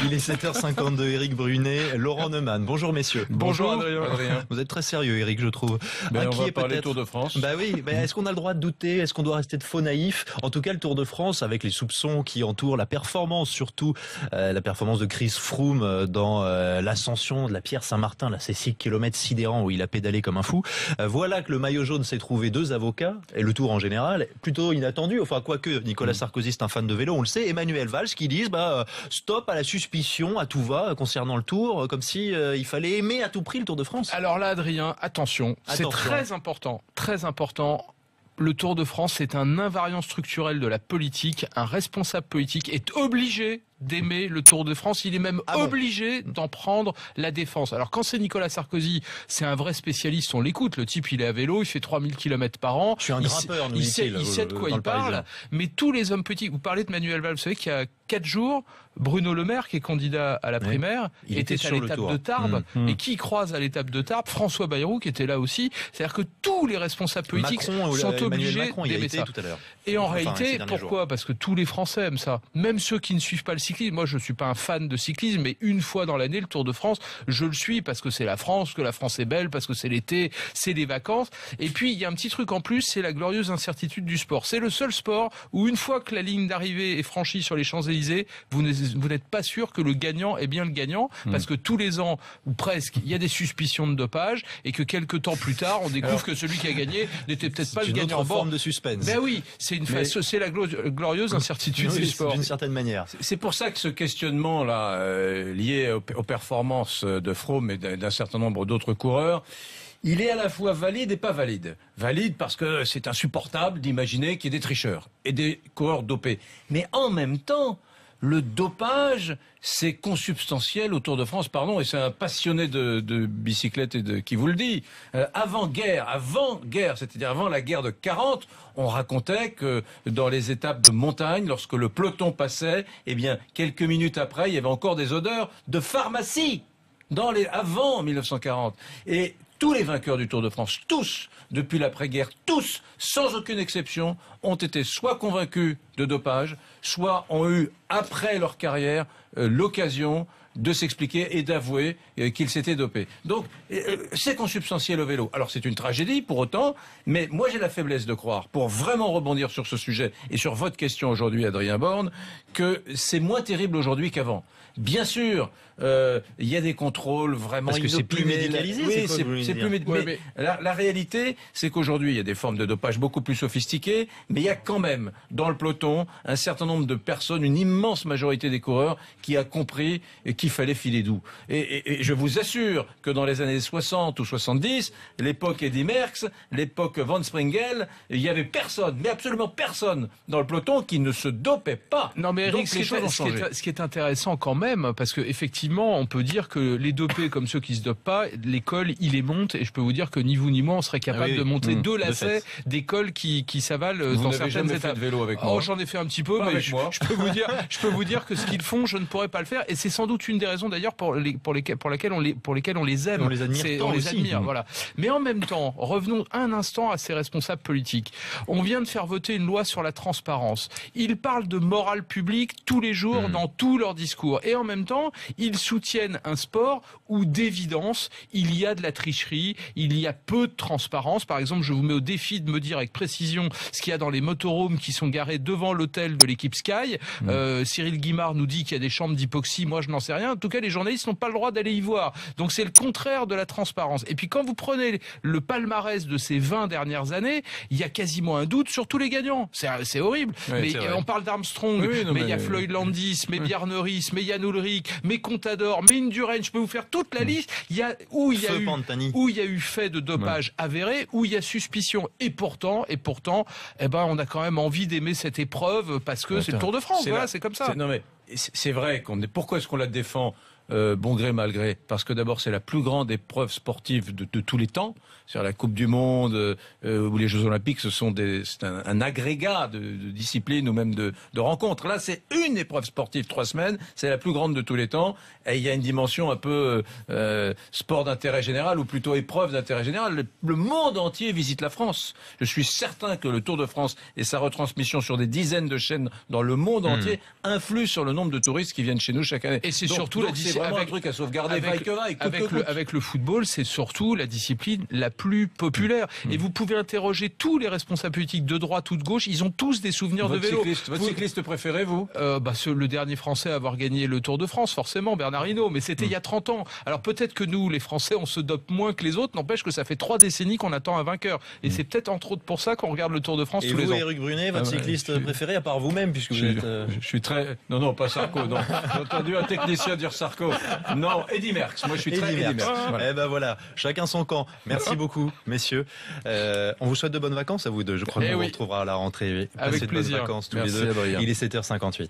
Il est 7h52, Éric Brunet, Laurent Neumann. Bonjour messieurs. Bonjour Adrien. Vous êtes très sérieux Éric, je trouve. On va parler Tour de France. Bah oui, est-ce qu'on a le droit de douter? Est-ce qu'on doit rester de faux naïfs? En tout cas, le Tour de France, avec les soupçons qui entourent la performance, surtout la performance de Chris Froome dans l'ascension de la Pierre Saint-Martin, là, ces 6 km sidérants où il a pédalé comme un fou. Voilà que le maillot jaune s'est trouvé 2 avocats, et le Tour en général, plutôt inattendu. Enfin, quoique Nicolas Sarkozy, c'est un fan de vélo, on le sait. Emmanuel Valls qui disent stop à la suspicion, à tout va concernant le Tour, comme si il fallait aimer à tout prix le Tour de France. Alors là, Adrien, attention. C'est très important, très important. Le Tour de France, c'est un invariant structurel de la politique. Un responsable politique est obligé d'aimer le Tour de France. Il est même obligé d'en prendre la défense. Alors quand c'est Nicolas Sarkozy, c'est un vrai spécialiste, on l'écoute. Le type, il est à vélo, il fait 3000 km par an. Je suis un grimpeur, il sait de quoi il parle. Mais tous les hommes politiques, vous parlez de Manuel Valls, vous savez qu'il y a 4 jours, Bruno Le Maire, qui est candidat à la primaire, était à l'étape de Tarbes. Et qui croise à l'étape de Tarbes? François Bayrou, qui était là aussi. C'est-à-dire que tous les responsables politiques sont obligés d'aimer ça. Et en réalité, pourquoi? Parce que tous les Français aiment ça. Même ceux qui ne suivent pas le cyclisme. Moi, je suis pas un fan de cyclisme, mais une fois dans l'année, le Tour de France, je le suis parce que c'est la France, que la France est belle, parce que c'est l'été, c'est les vacances. Et puis, il y a un petit truc en plus, c'est la glorieuse incertitude du sport. C'est le seul sport où une fois que la ligne d'arrivée est franchie sur les Champs-Élysées, vous n'êtes pas sûr que le gagnant est bien le gagnant, parce que tous les ans, ou presque, il y a des suspicions de dopage, et que quelques temps plus tard, on découvre que celui qui a gagné n'était peut-être pas le gagnant. C'est une autre forme de suspense. Ben oui, c'est la glorieuse incertitude du sport. D'une certaine manière. C'est pour ça que ce questionnement-là, lié aux performances de Froome et d'un certain nombre d'autres coureurs, il est à la fois valide et pas valide. Valide parce que c'est insupportable d'imaginer qu'il y ait des tricheurs et des coureurs dopés. Mais en même temps, le dopage, c'est consubstantiel au Tour de France, et c'est un passionné de bicyclette qui vous le dit. Avant-guerre, c'est-à-dire avant la guerre de 40, on racontait que dans les étapes de montagne, lorsque le peloton passait, quelques minutes après, il y avait encore des odeurs de pharmacie avant 1940. Et tous les vainqueurs du Tour de France, tous, depuis l'après-guerre, tous, sans aucune exception, ont été soit convaincus de dopage, soit ont eu, après leur carrière, l'occasion de s'expliquer et d'avouer qu'ils s'étaient dopés. Donc, c'est consubstantiel au vélo. Alors, c'est une tragédie, pour autant, mais moi, j'ai la faiblesse de croire, pour vraiment rebondir sur ce sujet et sur votre question aujourd'hui, Adrien Borne, que c'est moins terrible aujourd'hui qu'avant. Bien sûr, il y a des contrôles vraiment parce que c'est plus médicalisé. Oui, c'est plus médicalisé. Mais la réalité, c'est qu'aujourd'hui, il y a des formes de dopage beaucoup plus sophistiquées, mais il y a quand même, dans le peloton, un certain nombre de personnes, une immense majorité des coureurs, qui a compris qu'il fallait filer doux. Et je vous assure que dans les années 60 ou 70, l'époque Eddy Merckx, l'époque Van Springel, il y avait personne, mais absolument personne dans le peloton qui ne se dopait pas. Non mais Eric, ce qui est intéressant quand même, parce que effectivement, on peut dire que les dopés comme ceux qui se dopent pas, l'école, il les monte, et je peux vous dire que ni vous ni moi, on serait capable de monter 2 lacets d'écoles qui s'avalent dans certaines étapes. Fait de vélo avec moi. Oh, j'en ai fait un petit peu, mais je peux vous dire que ce qu'ils font, je ne pourrais pas le faire, et c'est sans doute une des raisons d'ailleurs pour lesquelles on les aime. On les admire on les admire, voilà. Mais en même temps, revenons un instant à ces responsables politiques. On vient de faire voter une loi sur la transparence. Ils parlent de morale publique tous les jours dans tous leurs discours. Et en même temps, ils soutiennent un sport où d'évidence, il y a de la tricherie, il y a peu de transparence. Par exemple, je vous mets au défi de me dire avec précision ce qu'il y a dans les motorhomes qui sont garés devant l'hôtel de l'équipe Sky. Cyril Guimard nous dit qu'il y a des chambres d'hypoxie. Moi, je n'en sais rien. En tout cas, les journalistes n'ont pas le droit d'aller y voir. Donc, c'est le contraire de la transparence. Et puis, quand vous prenez le palmarès de ces 20 dernières années, il y a quasiment un doute sur tous les gagnants. C'est horrible. Oui, mais on parle d'Armstrong, mais il y a Floyd Landis, mais Bjarne Riis, mais Jan Ullrich, mais Contador, mais Indurain. Je peux vous faire toute la liste. Il y a où il y a eu fait de dopage avéré, où il y a suspicion. Et pourtant, on a quand même envie d'aimer cette épreuve parce que c'est le Tour de France. Voilà, c'est comme ça. Non mais c'est vrai pourquoi est-ce qu'on la défend? bon gré mal gré, parce que d'abord c'est la plus grande épreuve sportive de tous les temps. C'est la Coupe du Monde ou les Jeux Olympiques, c'est un agrégat de disciplines ou même de rencontres. Là, c'est une épreuve sportive 3 semaines, c'est la plus grande de tous les temps. Et il y a une dimension un peu sport d'intérêt général, ou plutôt épreuve d'intérêt général. Le monde entier visite la France. Je suis certain que le Tour de France et sa retransmission sur des dizaines de chaînes dans le monde entier influent sur le nombre de touristes qui viennent chez nous chaque année. Et c'est surtout c'est vraiment un truc à sauvegarder. Avec le football, c'est surtout la discipline la plus populaire. Et vous pouvez interroger tous les responsables politiques de droite ou de gauche, ils ont tous des souvenirs de vélo. Votre cycliste préféré, vous Le dernier Français à avoir gagné le Tour de France, forcément, Bernard Hinault, mais c'était il y a 30 ans. Alors peut-être que nous, les Français, on se dope moins que les autres, n'empêche que ça fait 3 décennies qu'on attend un vainqueur. Et c'est peut-être entre autres pour ça qu'on regarde le Tour de France tous les ans. Et vous, Éric Brunet, votre cycliste préféré, à part vous-même, puisque vous êtes... Je suis très... Non, pas Sarko, non. J'ai entendu un technicien dire Sarko. Non, Eddy Merckx. Moi, je suis très Eddy Merckx. Voilà. Eh ben voilà, chacun son camp. Merci beaucoup, messieurs. On vous souhaite de bonnes vacances à vous deux. Je crois qu'on vous retrouvera à la rentrée. Avec plaisir. Bonnes vacances tous les deux. Adrien. Il est 7h58.